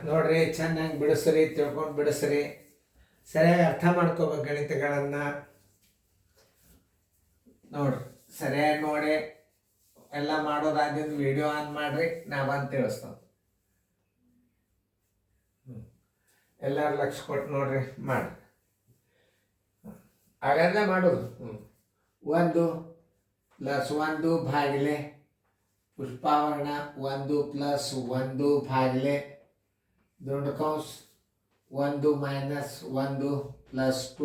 ನೋಡ್ರಿ, ಚೆನ್ನಾಗಿ ಬಿಡಿಸ್ರಿ, ತಿಳ್ಕೊಂಡು ಬಿಡಿಸ್ರಿ, ಸರಿಯಾಗಿ ಅರ್ಥ ಮಾಡ್ಕೋಬೇಕು ಗಣಿತಗಳನ್ನು. ನೋಡ್ರಿ, ಸರಿಯಾಗಿ ನೋಡಿ ಎಲ್ಲ ಮಾಡೋದಾದಿಂದ ವಿಡಿಯೋ ಆನ್ ಮಾಡ್ರಿ, ನಾ ಬಂದು ತಿಳಿಸ್ತಾವ. ಎಲ್ಲರೂ ಲಕ್ಷ ಕೊಟ್ಟು ನೋಡ್ರಿ, ಮಾಡಿ. ಹಾಗಾದ್ರೆ ಮಾಡೋದು 1 + 1 ಭಾಗಿಲೆ ಪುಷ್ಪಾವರಣ 1 + 1 ಭಾಗಿಲೆ ದುಂಡು ಕೌಂಸ 1 - 1 +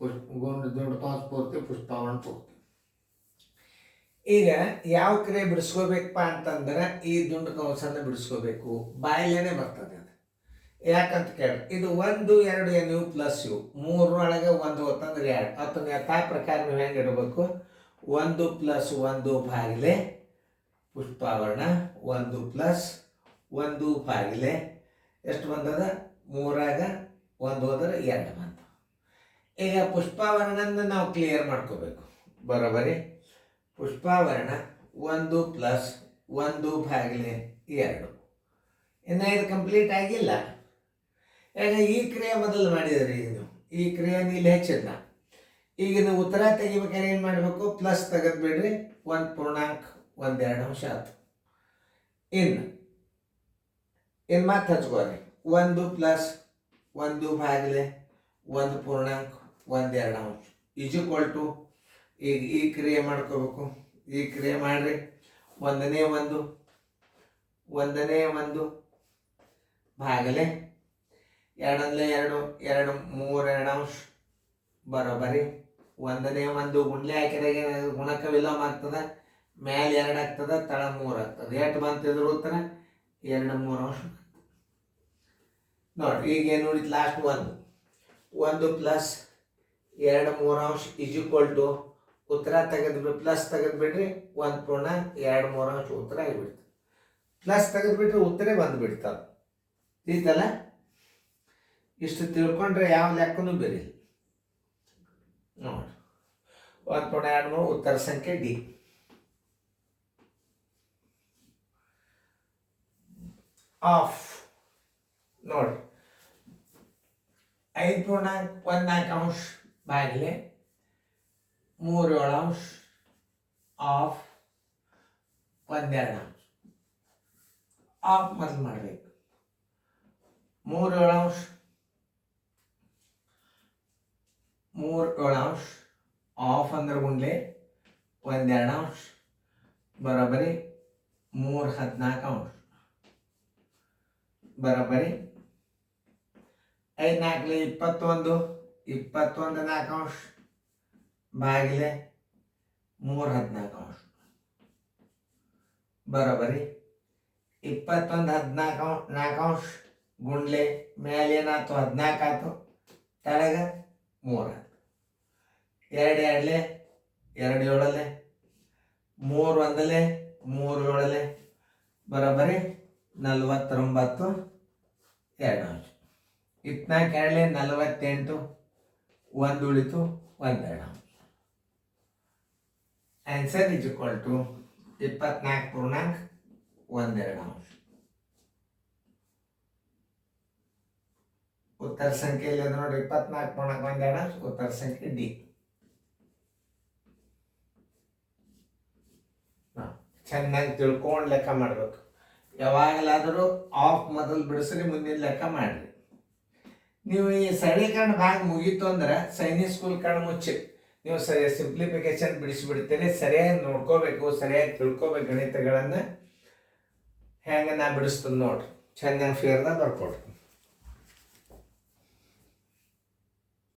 2 ದುಂಡು ಕೌಂಸ ಪೂರ್ತಿ ಪುಷ್ಪಾವರಣ ಪೂರ್ತಿ. ಈಗ ಯಾವ ಕ್ರಿಯೆ ಬಿಡಿಸ್ಕೋಬೇಕಪ್ಪ ಅಂತಂದ್ರೆ ಈ ದುಂಡು ಕೌಂಸನ್ನು ಬಿಡಿಸ್ಕೋಬೇಕು, ಬಾಯಿಲೇನೆ ಬರ್ತದೆ ಅದು. ಯಾಕಂತ ಕೇಳಿ, ಇದು 1 2 ಏನು ಪ್ಲಸ್ ಇವು 3 1 ಹೊತ್ತಂದ್ರೆ 2. ಅದನ್ನ ಯಥಾ ಪ್ರಕಾರ ನೀವು ಹೆಂಗೆ ಇಡಬೇಕು, 1 + 1 ಭಾಗಿಲೆ ಪುಷ್ಪಾವರಣ 1 + 1 ಭಾಗಿಲೆ ಎಷ್ಟು ಬಂದದ, 3 1 ಹೋದ್ರೆ 2 ಬಂತು. ಈಗ ಪುಷ್ಪಾವರಣನ ನಾವು ಕ್ಲಿಯರ್ ಮಾಡ್ಕೋಬೇಕು. ಬರೋಬರಿ, ಪುಷ್ಪಾವರಣ 1 + 1 ಭಾಗಿಲೆ 2. ಇನ್ನು ಇದು ಕಂಪ್ಲೀಟ್ ಆಗಿಲ್ಲ. ಈಗ ಈ ಕ್ರಿಯೆ ಮೊದಲು ಮಾಡಿದ್ರಿ, ಇದು ಈ ಕ್ರಿಯೆನ ಇಲ್ಲಿ ಹೆಚ್ಚಿದ್ನ. ಈಗ ನೀವು ಉತ್ತರ ತೆಗಿಬೇಕಾದ್ರೆ ಏನು ಮಾಡಬೇಕು, ಪ್ಲಸ್ ತೆಗೆದ್ಬಿಡ್ರಿ, 1.12 ಆಯ್ತು. ಇನ್ನು ಮತ್ತೆ ಹಚ್ಕೋರಿ, 1 + 1 ಭಾಗಿಲೆ 1.12 = ಈಗ ಈ ಕ್ರಿಯೆ ಮಾಡ್ಕೋಬೇಕು. ಈ ಕ್ರಿಯೆ ಮಾಡ್ರಿ, 1ನೇ 1 ಭಾಗಲೆ 2 2 2 3 ಬರೋಬರಿ. 1ನೇ 1 ಗುಂಡ್ಲೆ ಹಾಕಿದಾಗ ಗುಣಕ ವಿಲೋಮ ಆಗ್ತದೆ, ಮೇಲೆ 2 ಆಗ್ತದೆ, ತಳ 3 ಆಗ್ತದೆ. ಎಷ್ಟು ಬಂತಿದ್ರು ಉತ್ತರ, 2 3 ನೋಡಿ. ಈಗ ಏನು ಉಳಿತು, ಲಾಸ್ಟ್ 1 + 2 3 ಉತ್ತರ ತೆಗೆದ್ಬಿಟ್ಟು ಪ್ಲಸ್ ತೆಗೆದ್ಬಿಟ್ರಿ 1.23 ಉತ್ತರ ಆಗಿಬಿಡ್ತು. ಪ್ಲಸ್ ತೆಗೆದ್ಬಿಟ್ರೆ ಉತ್ತರೇ ಬಂದುಬಿಡ್ತದೆ. ಈತಲ್ಲ, ಇಷ್ಟು ತಿಳ್ಕೊಂಡ್ರೆ ಯಾವ ಲೆಕ್ಕನೂ ಬೇರೆ. ನೋಡಿ, 1.23 ಉತ್ತರ ಸಂಖ್ಯೆ ಡಿ. ಆಫ್ ನೋಡಿ, 5.14 ಭಾಗಿಲೆ 3/7 ಆಫ್ 1/2. ಆಫ್ ಮೊದಲು ಮಾಡಬೇಕು. 3/7 ಆಫ್ ಅಂದ್ರೆ ಗುಂಡ್ಲೆ 1/2 ಬರೋಬರಿ 3/14 ಬರೋಬರಿ. 5 4 21 21/4 ಭಾಗಿಲೆ 3/14 ಬರೋಬರಿ 21/14 ಗುಂಡ್ಲೆ ಮೇಲೆ ಏನಾಯ್ತು 14 ಆಯ್ತು, ಕೆಳಗೆ 3 ಆಯ್ತು. 2 2 2 7 3 1 3 7 ಬರೋಬರಿ 49 2. 24 48 1 ಉಳಿತು 1/2. ಆನ್ಸರ್ = 24.12. ಉತ್ತರ ಸಂಖ್ಯೆಯಲ್ಲಿ ನೋಡಿ 24.12 ಉತ್ತರ ಸಂಖ್ಯೆ ಡಿ. ಚೆನ್ನಾಗಿ ತಿಳ್ಕೊಂಡು ಲೆಕ್ಕ ಮಾಡಬೇಕು. ಯಾವಾಗಲಾದರೂ ಆಫ್ ಮೊದಲು ಬಿಡಿಸ್ರಿ, ಮುಂದಿನ ಲೆಕ್ಕ ಮಾಡ್ರಿ. ನೀವು ಈ ಸರಳೀಕರಣ ಭಾಗ ಮುಗೀತು ಅಂದ್ರೆ ಸೈನಿಕ್ ಸ್ಕೂಲ್ ಕಣ್ಣು ಮುಚ್ಚಿ ನೀವು ಸಿಂಪ್ಲಿಫಿಕೇಶನ್ ಬಿಡಿಸಿಬಿಡ್ತೇನೆ. ಸರಿಯಾಗಿ ನೋಡ್ಕೋಬೇಕು, ಸರಿಯಾಗಿ ತಿಳ್ಕೊಬೇಕು ಗಣಿತಗಳನ್ನು. ಹೆಂಗೆ ನಾ ಬಿಡಿಸ್ತದೆ ನೋಡ್ರಿ, ಚೆನ್ನಾಗಿ ಫೇರ್ದಾಗ ಬರ್ಕೊಡ್ರಿ.